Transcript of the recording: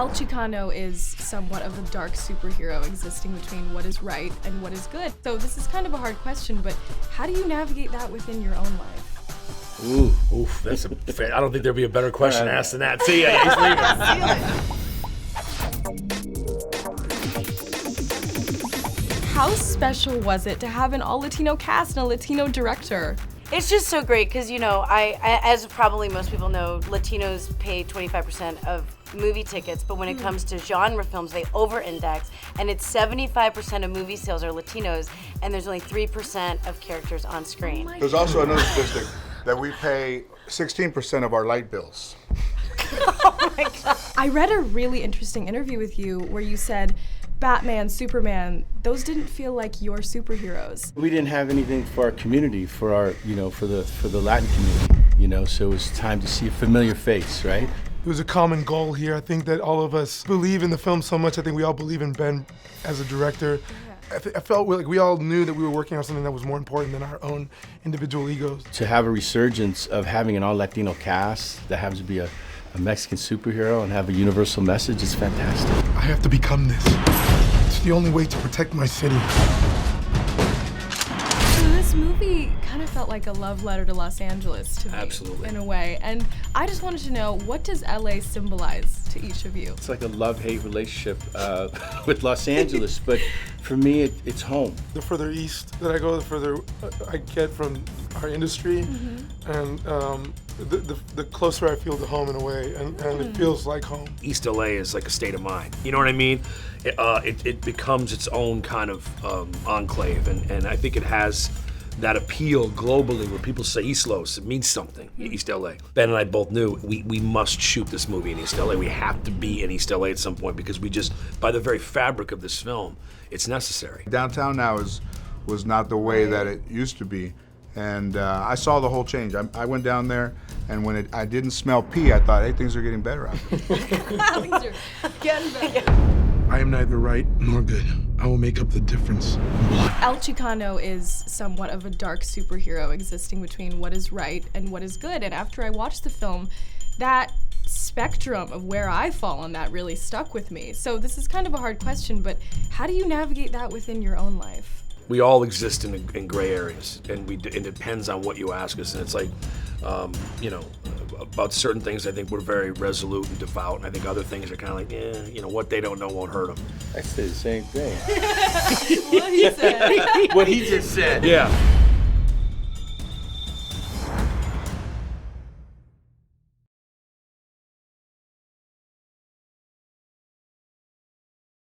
El Chicano is somewhat of a dark superhero existing between what is right and what is good. So this is kind of a hard question, but how do you navigate that within your own life? Oof, I don't think there'd be a better question asked than that. See ya, How special was it to have an all-Latino cast and a Latino director? It's just so great because, you know, I as probably most people know, Latinos pay 25% of movie tickets, but when it comes to genre films, they over-index, and it's 75% of movie sales are Latinos, and there's only 3% of characters on screen. There's also another statistic that we pay 16% of our light bills. Oh my God. I read a really interesting interview with you where you said Batman, Superman, those didn't feel like your superheroes. We didn't have anything for our community, for our, for the Latin community, so it was time to see a familiar face, right? It was a common goal here. I think that all of us believe in the film so much. I think we all believe in Ben as a director. I felt like we all knew that we were working on something that was more important than our own individual egos. To have a resurgence of having an all-Latino cast that happens to be a Mexican superhero and have a universal message is fantastic. I have to become this. It's the only way to protect my city. So this movie kind of felt like a love letter to Los Angeles to me. Absolutely. In a way. And I just wanted to know, what does LA symbolize to each of you? It's like a love-hate relationship with Los Angeles, but for me, it's home. The further east that I go, the further I get from our industry, and the closer I feel to home in a way, and it feels like home. East L.A. is like a state of mind. You know what I mean? It becomes its own kind of enclave, and I think it has that appeal globally where people say East Los, it means something, East L.A. Ben and I both knew we must shoot this movie in East L.A. We have to be in East L.A. at some point because we just, by the very fabric of this film, it's necessary. Downtown now was not the way that it used to be. And I saw the whole change. I went down there, and when I didn't smell pee, I thought, hey, things are getting better out there. Things are getting better. I am neither right nor good. I will make up the difference in blood. El Chicano is somewhat of a dark superhero existing between what is right and what is good. And after I watched the film, that spectrum of where I fall on that really stuck with me. So this is kind of a hard question, but how do you navigate that within your own life? We all exist in gray areas, and it depends on what you ask us. And it's like, about certain things, I think we're very resolute and devout, and I think other things are kind of like, what they don't know won't hurt them. I say the same thing. What he said. What he just said. Yeah.